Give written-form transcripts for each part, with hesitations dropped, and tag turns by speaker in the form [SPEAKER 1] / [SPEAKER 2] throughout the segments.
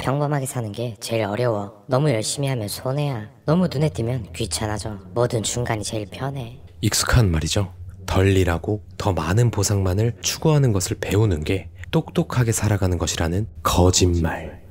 [SPEAKER 1] 평범하게 사는 게 제일 어려워. 너무 열심히 하면 손해야. 너무 눈에 띄면 귀찮아져. 뭐든 중간이 제일 편해.
[SPEAKER 2] 익숙한 말이죠. 덜 일하고 더 많은 보상만을 추구하는 것을 배우는 게 똑똑하게 살아가는 것이라는 거짓말.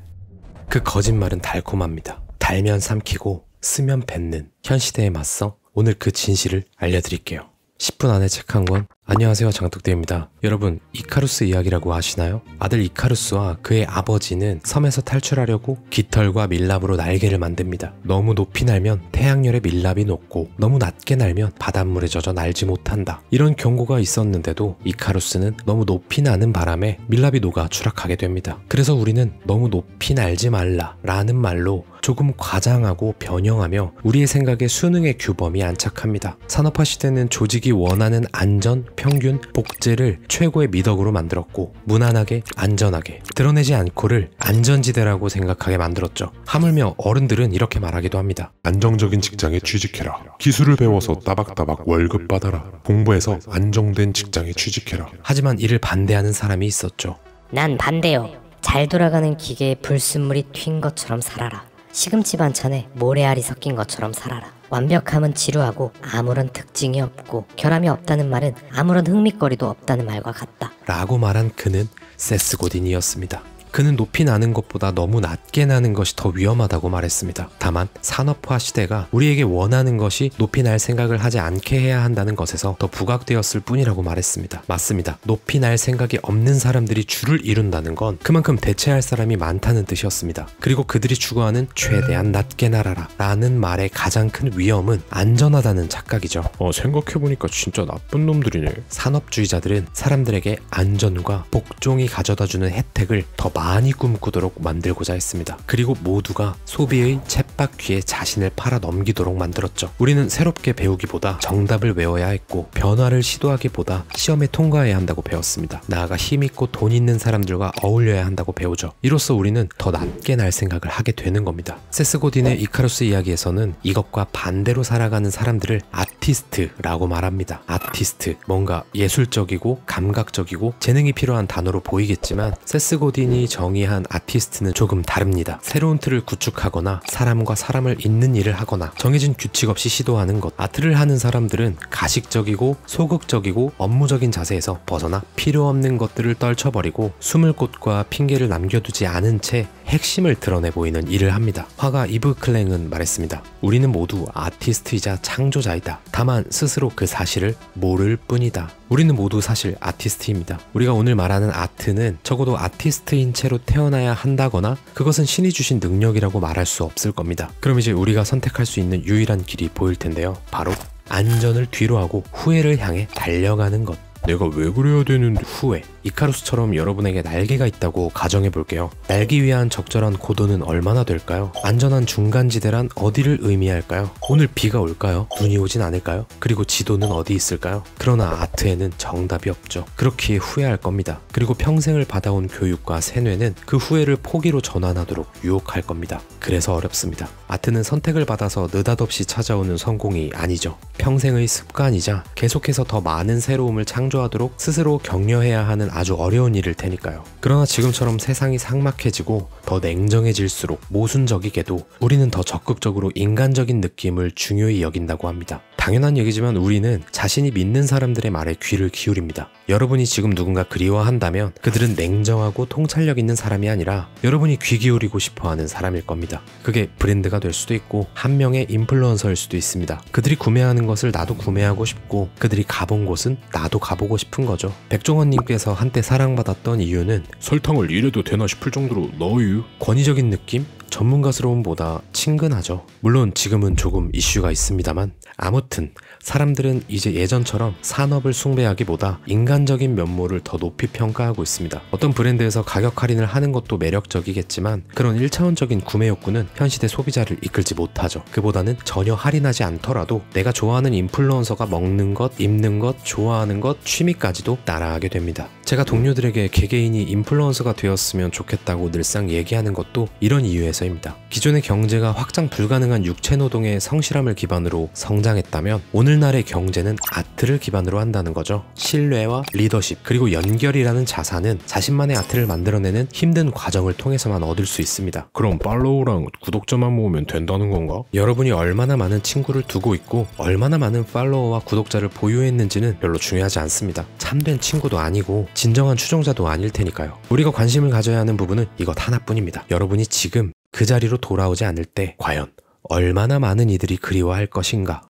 [SPEAKER 2] 그 거짓말은 달콤합니다. 달면 삼키고 쓰면 뱉는 현 시대에 맞서 오늘 그 진실을 알려드릴게요. 10분 안에 책 한 권. 안녕하세요, 장독대입니다. 여러분, 이카루스 이야기라고 아시나요? 아들 이카루스와 그의 아버지는 섬에서 탈출하려고 깃털과 밀랍으로 날개를 만듭니다. 너무 높이 날면 태양열에 밀랍이 녹고 너무 낮게 날면 바닷물에 젖어 날지 못한다. 이런 경고가 있었는데도 이카루스는 너무 높이 나는 바람에 밀랍이 녹아 추락하게 됩니다. 그래서 우리는 너무 높이 날지 말라 라는 말로 조금 과장하고 변형하며 우리의 생각에 수능의 규범이 안착합니다. 산업화 시대는 조직이 원하는 안전, 평균, 복제를 최고의 미덕으로 만들었고 무난하게, 안전하게, 드러내지 않고를 안전지대라고 생각하게 만들었죠. 하물며 어른들은 이렇게 말하기도 합니다.
[SPEAKER 3] 안정적인 직장에 취직해라. 기술을 배워서 따박따박 월급 받아라. 공부해서 안정된 직장에 취직해라.
[SPEAKER 2] 하지만 이를 반대하는 사람이 있었죠.
[SPEAKER 1] 난 반대요. 잘 돌아가는 기계에 불순물이 튄 것처럼 살아라. 시금치 반찬에 모래알이 섞인 것처럼 살아라. 완벽함은 지루하고 아무런 특징이 없고 결함이 없다는 말은 아무런 흥미거리도 없다는 말과 같다.
[SPEAKER 2] 라고 말한 그는 세스 고딘이었습니다. 그는 높이 나는 것보다 너무 낮게 나는 것이 더 위험하다고 말했습니다. 다만 산업화 시대가 우리에게 원하는 것이 높이 날 생각을 하지 않게 해야 한다는 것에서 더 부각되었을 뿐이라고 말했습니다. 맞습니다. 높이 날 생각이 없는 사람들이 줄을 이룬다는 건 그만큼 대체할 사람이 많다는 뜻이었습니다. 그리고 그들이 추구하는 최대한 낮게 날아라 라는 말의 가장 큰 위험은 안전하다는 착각이죠.
[SPEAKER 3] 생각해보니까 진짜 나쁜 놈들이네.
[SPEAKER 2] 산업주의자들은 사람들에게 안전과 복종이 가져다주는 혜택을 더 많이 꿈꾸도록 만들고자 했습니다. 그리고 모두가 소비의 쳇바퀴에 자신을 팔아 넘기도록 만들었죠. 우리는 새롭게 배우기보다 정답을 외워야 했고 변화를 시도하기보다 시험에 통과해야 한다고 배웠습니다. 나아가 힘있고 돈 있는 사람들과 어울려야 한다고 배우죠. 이로써 우리는 더 낮게 날 생각을 하게 되는 겁니다. 세스 고딘의 이카루스 이야기에서는 이것과 반대로 살아가는 사람들을 아티스트라고 말합니다. 아티스트, 뭔가 예술적이고 감각적이고 재능이 필요한 단어로 보이겠지만 세스 고딘이 정의한 아티스트는 조금 다릅니다. 새로운 틀을 구축하거나 사람과 사람을 잇는 일을 하거나 정해진 규칙 없이 시도하는 것. 아트를 하는 사람들은 가식적이고 소극적이고 업무적인 자세에서 벗어나 필요 없는 것들을 떨쳐버리고 숨을 곳과 핑계를 남겨두지 않은 채 핵심을 드러내 보이는 일을 합니다. 화가 이브 클랭은 말했습니다. 우리는 모두 아티스트이자 창조자이다. 다만 스스로 그 사실을 모를 뿐이다. 우리는 모두 사실 아티스트입니다. 우리가 오늘 말하는 아트는 적어도 아티스트인 채로 태어나야 한다거나 그것은 신이 주신 능력이라고 말할 수 없을 겁니다. 그럼 이제 우리가 선택할 수 있는 유일한 길이 보일 텐데요. 바로 안전을 뒤로하고 후회를 향해 달려가는 것.
[SPEAKER 3] 내가 왜 그래야 되는데.
[SPEAKER 2] 후회. 이카루스처럼 여러분에게 날개가 있다고 가정해볼게요. 날기 위한 적절한 고도는 얼마나 될까요? 안전한 중간지대란 어디를 의미할까요? 오늘 비가 올까요? 눈이 오진 않을까요? 그리고 지도는 어디 있을까요? 그러나 아트에는 정답이 없죠. 그렇기에 후회할 겁니다. 그리고 평생을 받아온 교육과 세뇌는 그 후회를 포기로 전환하도록 유혹할 겁니다. 그래서 어렵습니다. 아트는 선택을 받아서 느닷없이 찾아오는 성공이 아니죠. 평생의 습관이자 계속해서 더 많은 새로움을 창조하도록 스스로 격려해야 하는 아주 어려운 일일 테니까요. 그러나 지금처럼 세상이 삭막해지고 더 냉정해질수록 모순적이게도 우리는 더 적극적으로 인간적인 느낌을 중요히 여긴다고 합니다. 당연한 얘기지만 우리는 자신이 믿는 사람들의 말에 귀를 기울입니다. 여러분이 지금 누군가 그리워한다면 그들은 냉정하고 통찰력 있는 사람이 아니라 여러분이 귀 기울이고 싶어하는 사람일 겁니다. 그게 브랜드가 될 수도 있고 한 명의 인플루언서일 수도 있습니다. 그들이 구매하는 것을 나도 구매하고 싶고 그들이 가본 곳은 나도 가보고 싶은 거죠. 백종원님께서 한때 사랑받았던 이유는
[SPEAKER 3] 설탕을 이래도 되나 싶을 정도로 너유
[SPEAKER 2] 권위적인 느낌? 전문가스러움보다 친근하죠. 물론 지금은 조금 이슈가 있습니다만 아무튼 사람들은 이제 예전처럼 산업을 숭배하기보다 인간적인 면모를 더 높이 평가하고 있습니다. 어떤 브랜드에서 가격 할인을 하는 것도 매력적이겠지만 그런 1차원적인 구매 욕구는 현 시대 소비자를 이끌지 못하죠. 그보다는 전혀 할인하지 않더라도 내가 좋아하는 인플루언서가 먹는 것, 입는 것, 좋아하는 것, 취미까지도 따라하게 됩니다. 제가 동료들에게 개개인이 인플루언서가 되었으면 좋겠다고 늘상 얘기하는 것도 이런 이유에서입니다. 기존의 경제가 확장 불가능한 육체 노동의 성실함을 기반으로 성장했다면 오늘날의 경제는 아트를 기반으로 한다는 거죠. 신뢰와 리더십 그리고 연결이라는 자산은 자신만의 아트를 만들어내는 힘든 과정을 통해서만 얻을 수 있습니다.
[SPEAKER 3] 그럼 팔로우랑 구독자만 모으면 된다는 건가?
[SPEAKER 2] 여러분이 얼마나 많은 친구를 두고 있고 얼마나 많은 팔로워와 구독자를 보유했는지는 별로 중요하지 않습니다. 참된 친구도 아니고 진정한 추종자도 아닐 테니까요. 우리가 관심을 가져야 하는 부분은 이것 하나뿐입니다. 여러분이 지금 그 자리로 돌아오지 않을 때 과연 얼마나 많은 이들이 그리워할 것인가?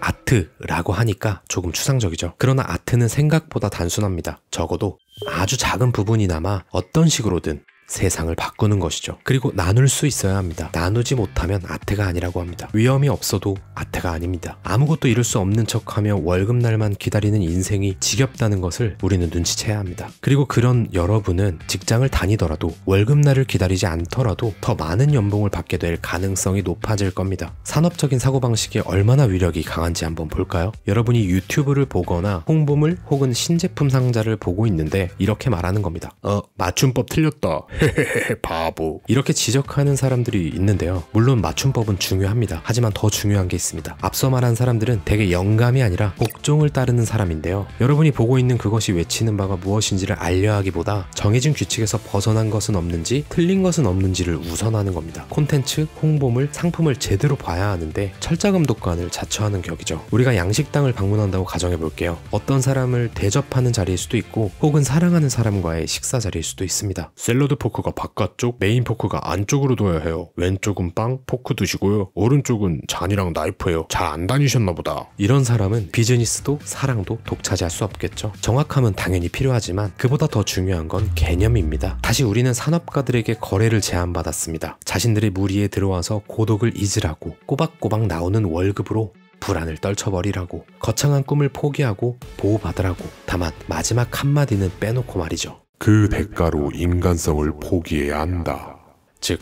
[SPEAKER 2] 아트라고 하니까 조금 추상적이죠. 그러나 아트는 생각보다 단순합니다. 적어도 아주 작은 부분이나마 어떤 식으로든 세상을 바꾸는 것이죠. 그리고 나눌 수 있어야 합니다. 나누지 못하면 아트가 아니라고 합니다. 위험이 없어도 아트가 아닙니다. 아무것도 이룰 수 없는 척하며 월급날만 기다리는 인생이 지겹다는 것을 우리는 눈치채야 합니다. 그리고 그런 여러분은 직장을 다니더라도 월급날을 기다리지 않더라도 더 많은 연봉을 받게 될 가능성이 높아질 겁니다. 산업적인 사고방식이 얼마나 위력이 강한지 한번 볼까요? 여러분이 유튜브를 보거나 홍보물 혹은 신제품 상자를 보고 있는데 이렇게 말하는 겁니다.
[SPEAKER 3] 맞춤법 틀렸다. 헤헤헤 바보.
[SPEAKER 2] 이렇게 지적하는 사람들이 있는데요. 물론 맞춤법은 중요합니다. 하지만 더 중요한 게 있습니다. 앞서 말한 사람들은 대개 영감이 아니라 복종을 따르는 사람인데요. 여러분이 보고 있는 그것이 외치는 바가 무엇인지를 알려 하기보다 정해진 규칙에서 벗어난 것은 없는지 틀린 것은 없는지를 우선하는 겁니다. 콘텐츠, 홍보물, 상품을 제대로 봐야 하는데 철자감독관을 자처하는 격이죠. 우리가 양식당을 방문한다고 가정해 볼게요. 어떤 사람을 대접하는 자리일 수도 있고 혹은 사랑하는 사람과의 식사 자리일 수도 있습니다.
[SPEAKER 3] 샐러드 포크가 바깥쪽, 메인 포크가 안쪽으로 둬야 해요. 왼쪽은 빵, 포크 드시고요. 오른쪽은 잔이랑 나이프예요. 잘 안 다니셨나 보다.
[SPEAKER 2] 이런 사람은 비즈니스도 사랑도 독차지할 수 없겠죠. 정확함은 당연히 필요하지만 그보다 더 중요한 건 개념입니다. 다시 우리는 산업가들에게 거래를 제안받았습니다. 자신들의 무리에 들어와서 고독을 잊으라고, 꼬박꼬박 나오는 월급으로 불안을 떨쳐버리라고, 거창한 꿈을 포기하고 보호받으라고. 다만 마지막 한마디는 빼놓고 말이죠.
[SPEAKER 3] 그 대가로 인간성을 포기해야 한다.
[SPEAKER 2] 즉,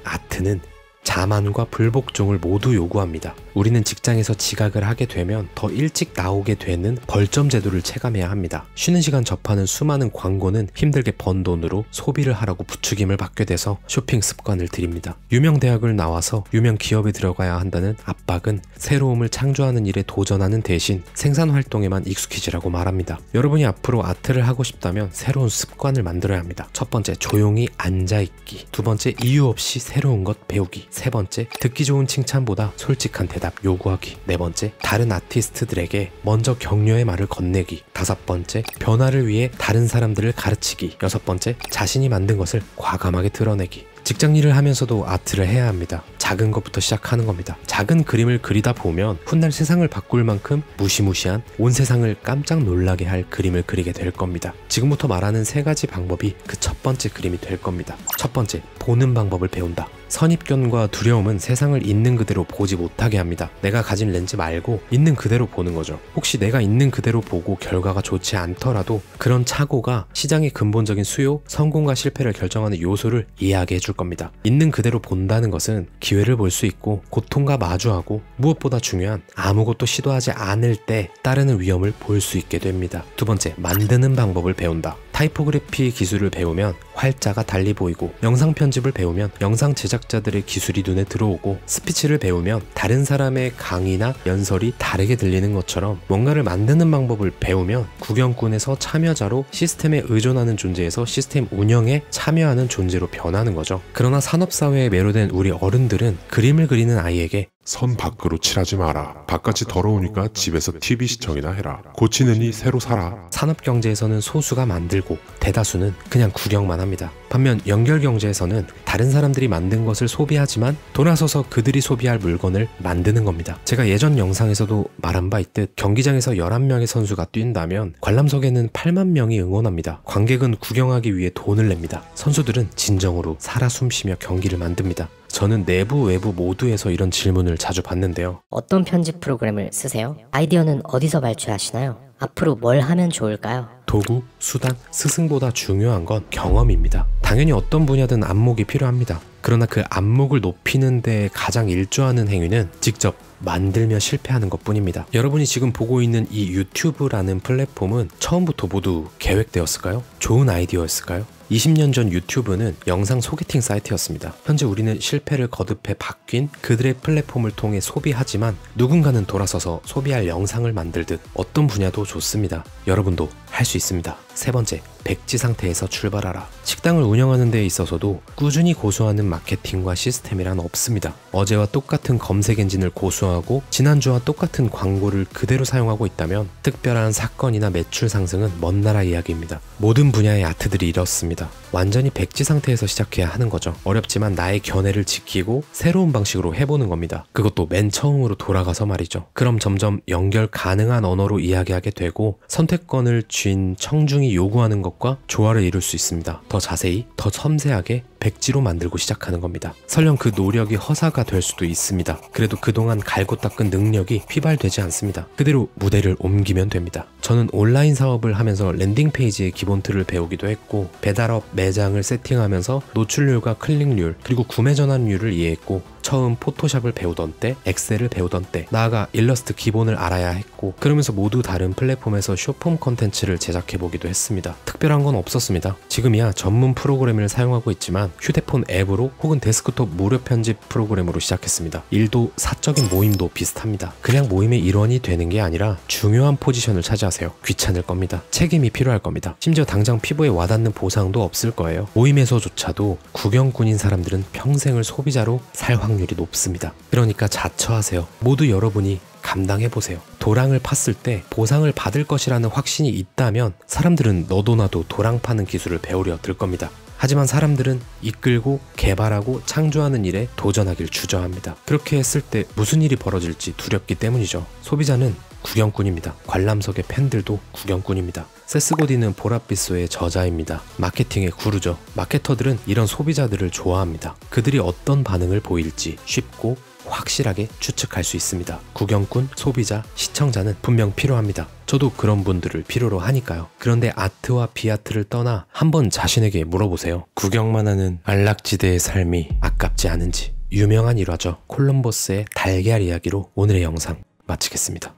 [SPEAKER 2] 아트는 자만과 불복종을 모두 요구합니다. 우리는 직장에서 지각을 하게 되면 더 일찍 나오게 되는 벌점 제도를 체감해야 합니다. 쉬는 시간 접하는 수많은 광고는 힘들게 번 돈으로 소비를 하라고 부추김을 받게 돼서 쇼핑 습관을 들입니다. 유명 대학을 나와서 유명 기업에 들어가야 한다는 압박은 새로움을 창조하는 일에 도전하는 대신 생산 활동에만 익숙해지라고 말합니다. 여러분이 앞으로 아트를 하고 싶다면 새로운 습관을 만들어야 합니다. 첫 번째, 조용히 앉아있기. 두 번째, 이유 없이 새로운 것 배우기. 세 번째, 듣기 좋은 칭찬보다 솔직한 대답 요구하기. 네 번째, 다른 아티스트들에게 먼저 격려의 말을 건네기. 다섯 번째, 변화를 위해 다른 사람들을 가르치기. 여섯 번째, 자신이 만든 것을 과감하게 드러내기. 직장 일을 하면서도 아트를 해야 합니다. 작은 것부터 시작하는 겁니다. 작은 그림을 그리다 보면 훗날 세상을 바꿀 만큼 무시무시한 온 세상을 깜짝 놀라게 할 그림을 그리게 될 겁니다. 지금부터 말하는 세 가지 방법이 그 첫 번째 그림이 될 겁니다. 첫 번째, 보는 방법을 배운다. 선입견과 두려움은 세상을 있는 그대로 보지 못하게 합니다. 내가 가진 렌즈 말고 있는 그대로 보는 거죠. 혹시 내가 있는 그대로 보고 결과가 좋지 않더라도 그런 착오가 시장의 근본적인 수요, 성공과 실패를 결정하는 요소를 이해하게 해줄 겁니다. 있는 그대로 본다는 것은 기회를 볼 수 있고 고통과 마주하고 무엇보다 중요한 아무것도 시도하지 않을 때 따르는 위험을 볼 수 있게 됩니다. 두 번째, 만드는 방법을 배운다. 타이포그래피 기술을 배우면 활자가 달리 보이고, 영상 편집을 배우면 영상 제작자들의 기술이 눈에 들어오고, 스피치를 배우면 다른 사람의 강의나 연설이 다르게 들리는 것처럼 뭔가를 만드는 방법을 배우면 구경꾼에서 참여자로 시스템에 의존하는 존재에서 시스템 운영에 참여하는 존재로 변하는 거죠. 그러나 산업사회에 매료된 우리 어른들은 그림을 그리는 아이에게
[SPEAKER 3] 선 밖으로 칠하지 마라. 바깥이 더러우니까 집에서 TV 시청이나 해라. 고치느니 새로 사라.
[SPEAKER 2] 산업경제에서는 소수가 만들고 대다수는 그냥 구경만 합니다. 반면 연결경제에서는 다른 사람들이 만든 것을 소비하지만 돌아서서 그들이 소비할 물건을 만드는 겁니다. 제가 예전 영상에서도 말한 바 있듯 경기장에서 11명의 선수가 뛴다면 관람석에는 8만 명이 응원합니다. 관객은 구경하기 위해 돈을 냅니다. 선수들은 진정으로 살아 숨쉬며 경기를 만듭니다. 저는 내부 외부 모두에서 이런 질문을 자주 받는데요.
[SPEAKER 1] 어떤 편집 프로그램을 쓰세요? 아이디어는 어디서 발췌하시나요? 앞으로 뭘 하면 좋을까요?
[SPEAKER 2] 도구, 수단, 스승보다 중요한 건 경험입니다. 당연히 어떤 분야든 안목이 필요합니다. 그러나 그 안목을 높이는 데 가장 일조하는 행위는 직접 만들며 실패하는 것 뿐입니다. 여러분이 지금 보고 있는 이 유튜브라는 플랫폼은 처음부터 모두 계획되었을까요? 좋은 아이디어였을까요? 20년 전 유튜브는 영상 소개팅 사이트였습니다. 현재 우리는 실패를 거듭해 바뀐 그들의 플랫폼을 통해 소비하지만 누군가는 돌아서서 소비할 영상을 만들듯 어떤 분야도 좋습니다. 여러분도 할 수 있습니다. 세 번째, 백지 상태에서 출발하라. 식당을 운영하는 데 있어서도 꾸준히 고수하는 마케팅과 시스템이란 없습니다. 어제와 똑같은 검색 엔진을 고수하고 지난주와 똑같은 광고를 그대로 사용하고 있다면 특별한 사건이나 매출 상승은 먼 나라 이야기입니다. 모든 분야의 아트들이 이렇습니다. 완전히 백지 상태에서 시작해야 하는 거죠. 어렵지만 나의 견해를 지키고 새로운 방식으로 해보는 겁니다. 그것도 맨 처음으로 돌아가서 말이죠. 그럼 점점 연결 가능한 언어로 이야기하게 되고 선택권을 쥔 청중이 요구하는 것과 조화를 이룰 수 있습니다. 더 자세히, 더 섬세하게 백지로 만들고 시작하는 겁니다. 설령 그 노력이 허사가 될 수도 있습니다. 그래도 그동안 갈고 닦은 능력이 휘발되지 않습니다. 그대로 무대를 옮기면 됩니다. 저는 온라인 사업을 하면서 랜딩 페이지의 기본 틀을 배우기도 했고 배달업 매장을 세팅하면서 노출률과 클릭률 그리고 구매 전환율을 이해했고 처음 포토샵을 배우던 때, 엑셀을 배우던 때, 나아가 일러스트 기본을 알아야 했고 그러면서 모두 다른 플랫폼에서 쇼폼 컨텐츠를 제작해보기도 했습니다. 특별한 건 없었습니다. 지금이야 전문 프로그램을 사용하고 있지만 휴대폰 앱으로 혹은 데스크톱 무료 편집 프로그램으로 시작했습니다. 일도 사적인 모임도 비슷합니다. 그냥 모임의 일원이 되는 게 아니라 중요한 포지션을 차지하세요. 귀찮을 겁니다. 책임이 필요할 겁니다. 심지어 당장 피부에 와닿는 보상도 없을 거예요. 모임에서조차도 구경꾼인 사람들은 평생을 소비자로 살 확률이 높습니다. 그러니까 자처하세요. 모두 여러분이 감당해보세요. 도랑을 팠을 때 보상을 받을 것이라는 확신이 있다면 사람들은 너도 나도 도랑 파는 기술을 배우려 들 겁니다. 하지만 사람들은 이끌고 개발하고 창조하는 일에 도전하길 주저합니다. 그렇게 했을 때 무슨 일이 벌어질지 두렵기 때문이죠. 소비자는 구경꾼입니다. 관람석의 팬들도 구경꾼입니다. 세스 고딘은 보랏빛소의 저자입니다. 마케팅의 구루죠. 마케터들은 이런 소비자들을 좋아합니다. 그들이 어떤 반응을 보일지 쉽고 확실하게 추측할 수 있습니다. 구경꾼, 소비자, 시청자는 분명 필요합니다. 저도 그런 분들을 필요로 하니까요. 그런데 아트와 비아트를 떠나 한번 자신에게 물어보세요. 구경만 하는 안락지대의 삶이 아깝지 않은지. 유명한 일화죠. 콜럼버스의 달걀 이야기로 오늘의 영상 마치겠습니다.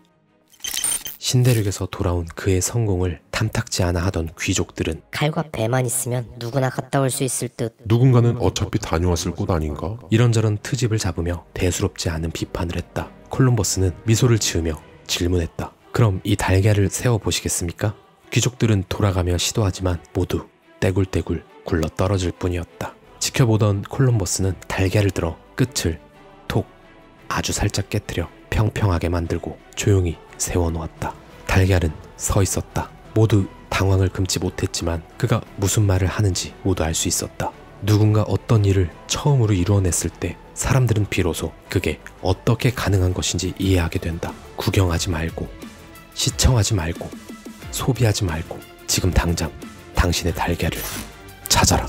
[SPEAKER 2] 신대륙에서 돌아온 그의 성공을 탐탁지 않아 하던 귀족들은
[SPEAKER 1] 칼과 배만 있으면 누구나 갔다 올 수 있을 듯.
[SPEAKER 3] 누군가는 어차피 다녀왔을 곳 아닌가?
[SPEAKER 2] 이런저런 트집을 잡으며 대수롭지 않은 비판을 했다. 콜럼버스는 미소를 지으며 질문했다. 그럼 이 달걀을 세워보시겠습니까? 귀족들은 돌아가며 시도하지만 모두 떼굴떼굴 굴러 떨어질 뿐이었다. 지켜보던 콜럼버스는 달걀을 들어 끝을 톡 아주 살짝 깨트려 평평하게 만들고 조용히 세워놓았다. 달걀은 서 있었다. 모두 당황을 금치 못했지만 그가 무슨 말을 하는지 모두 알 수 있었다. 누군가 어떤 일을 처음으로 이루어냈을 때 사람들은 비로소 그게 어떻게 가능한 것인지 이해하게 된다. 구경하지 말고, 시청하지 말고, 소비하지 말고 지금 당장 당신의 달걀을 찾아라.